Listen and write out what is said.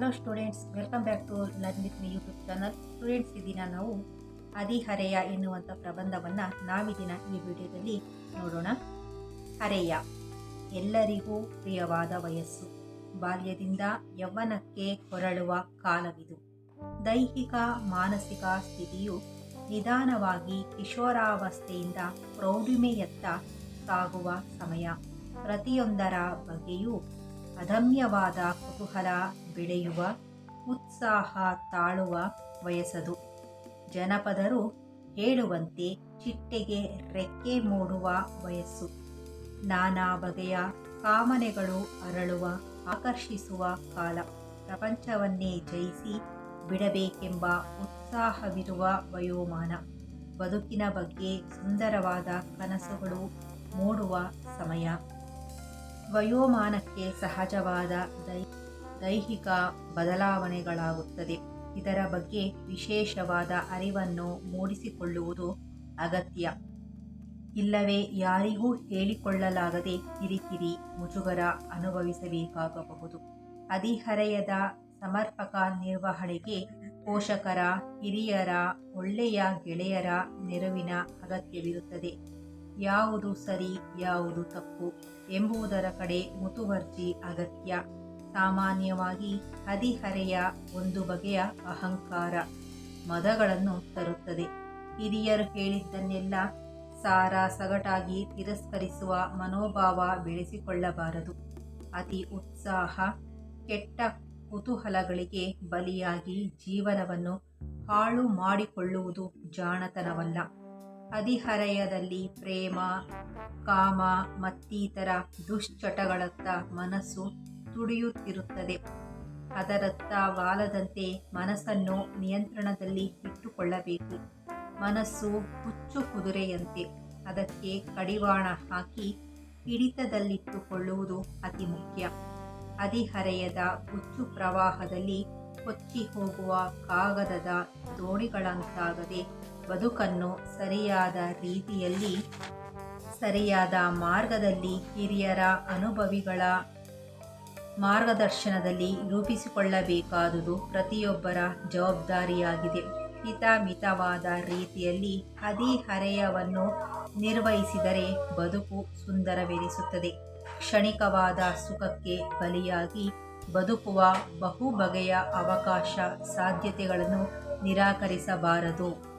Hello students, welcome back to learn with me YouTube channel. Students, ಈ ದಿನ ನಾವು ಹದಿಹರೆಯ ಎನ್ನುವಂಥ ಪ್ರಬಂಧವನ್ನು ಈ ವಿಡಿಯೋದಲ್ಲಿ ನೋಡೋಣ. ಹರೆಯ ಎಲ್ಲರಿಗೂ ಪ್ರಿಯವಾದ ವಯಸ್ಸು. ಬಾಲ್ಯದಿಂದ ಯೌವನಕ್ಕೆ ಹೊರಳುವ ಕಾಲವಿದು. ದೈಹಿಕ ಮಾನಸಿಕ ಸ್ಥಿತಿಯು ನಿಧಾನವಾಗಿ ಕಿಶೋರಾವಸ್ಥೆಯಿಂದ ಪ್ರೌಢಿಮೆಯತ್ತ ಸಾಗುವ ಸಮಯ. ಪ್ರತಿಯೊಂದರ ಬಗ್ಗೆಯೂ ಅದಮ್ಯವಾದ ಕುತೂಹಲ ಬೆಳೆಯುವ, ಉತ್ಸಾಹ ತಾಳುವ ವಯಸ್ಸದು. ಜನಪದರು ಹೇಳುವಂತೆ ಚಿಟ್ಟೆಗೆ ರೆಕ್ಕೆ ಮೂಡುವ ವಯಸ್ಸು. ನಾನಾ ಬಗೆಯ ಕಾಮನೆಗಳು ಅರಳುವ, ಆಕರ್ಷಿಸುವ ಕಾಲ. ಪ್ರಪಂಚವನ್ನೇ ಜಯಿಸಿ ಬಿಡಬೇಕೆಂಬ ಉತ್ಸಾಹವಿರುವ ವಯೋಮಾನ. ಬದುಕಿನ ಬಗ್ಗೆ ಸುಂದರವಾದ ಕನಸುಗಳು ಮೂಡುವ ಸಮಯ. ವಯೋಮಾನಕ್ಕೆ ಸಹಜವಾದ ದೈಹಿಕ ಬದಲಾವಣೆಗಳಾಗುತ್ತದೆ. ಇದರ ಬಗ್ಗೆ ವಿಶೇಷವಾದ ಅರಿವನ್ನು ಮೂಡಿಸಿಕೊಳ್ಳುವುದು ಅಗತ್ಯ. ಇಲ್ಲವೇ ಯಾರಿಗೂ ಹೇಳಿಕೊಳ್ಳಲಾಗದೆ ಕಿರಿಕಿರಿ, ಮುಜುಗರ ಅನುಭವಿಸಬೇಕಾಗಬಹುದು. ಹದಿಹರೆಯದ ಸಮರ್ಪಕ ನಿರ್ವಹಣೆಗೆ ಪೋಷಕರ, ಹಿರಿಯರ, ಒಳ್ಳೆಯ ಗೆಳೆಯರ ನೆರವಿನ ಅಗತ್ಯವಿರುತ್ತದೆ. ಯಾವುದು ಸರಿ, ಯಾವುದು ತಪ್ಪು ಎಂಬುದರ ಕಡೆ ಮುತುವರ್ಜಿ ಅಗತ್ಯ. ಸಾಮಾನ್ಯವಾಗಿ ಹದಿಹರೆಯ ಒಂದು ಬಗೆಯ ಅಹಂಕಾರ, ಮದಗಳನ್ನು ತರುತ್ತದೆ. ಹಿರಿಯರು ಹೇಳಿದ್ದನ್ನೆಲ್ಲ ಸಾರಾಸಗಟಾಗಿ ತಿರಸ್ಕರಿಸುವ ಮನೋಭಾವ ಬೆಳೆಸಿಕೊಳ್ಳಬಾರದು. ಅತಿ ಉತ್ಸಾಹ, ಕೆಟ್ಟ ಕುತೂಹಲಗಳಿಗೆ ಬಲಿಯಾಗಿ ಜೀವನವನ್ನು ಹಾಳು ಮಾಡಿಕೊಳ್ಳುವುದು ಜಾಣತನವಲ್ಲ. ಹದಿಹರೆಯದಲ್ಲಿ ಪ್ರೇಮ, ಕಾಮ ಮತ್ತಿತರ ದುಶ್ಚಟಗಳತ್ತ ಮನಸ್ಸು ತುಡಿಯುತ್ತಿರುತ್ತದೆ. ಅದರತ್ತ ವಾಲದಂತೆ ಮನಸ್ಸನ್ನು ನಿಯಂತ್ರಣದಲ್ಲಿ ಇಟ್ಟುಕೊಳ್ಳಬೇಕು. ಮನಸ್ಸು ಹುಚ್ಚು ಕುದುರೆಯಂತೆ. ಅದಕ್ಕೆ ಕಡಿವಾಣ ಹಾಕಿ ಹಿಡಿತದಲ್ಲಿಟ್ಟುಕೊಳ್ಳುವುದು ಅತಿ ಮುಖ್ಯ. ಹದಿಹರೆಯದ ಹುಚ್ಚು ಪ್ರವಾಹದಲ್ಲಿ ಕೊಚ್ಚಿ ಹೋಗುವ ಕಾಗದದ ದೋಣಿಗಳಂತಾಗದೆ ಬದುಕನ್ನು ಸರಿಯಾದ ರೀತಿಯಲ್ಲಿ, ಸರಿಯಾದ ಮಾರ್ಗದಲ್ಲಿ, ಹಿರಿಯರ ಅನುಭವಿಗಳ ಮಾರ್ಗದರ್ಶನದಲ್ಲಿ ರೂಪಿಸಿಕೊಳ್ಳಬೇಕಾದುದು ಪ್ರತಿಯೊಬ್ಬರ ಜವಾಬ್ದಾರಿಯಾಗಿದೆ. ಹಿತಮಿತವಾದ ರೀತಿಯಲ್ಲಿ ಹದಿಹರೆಯವನ್ನು ನಿರ್ವಹಿಸಿದರೆ ಬದುಕು ಸುಂದರವೆನಿಸುತ್ತದೆ. ಕ್ಷಣಿಕವಾದ ಸುಖಕ್ಕೆ ಬಲಿಯಾಗಿ ಬದುಕುವ ಬಹು ಬಗೆಯ ಅವಕಾಶ ಸಾಧ್ಯತೆಗಳನ್ನು ನಿರಾಕರಿಸಬಾರದು.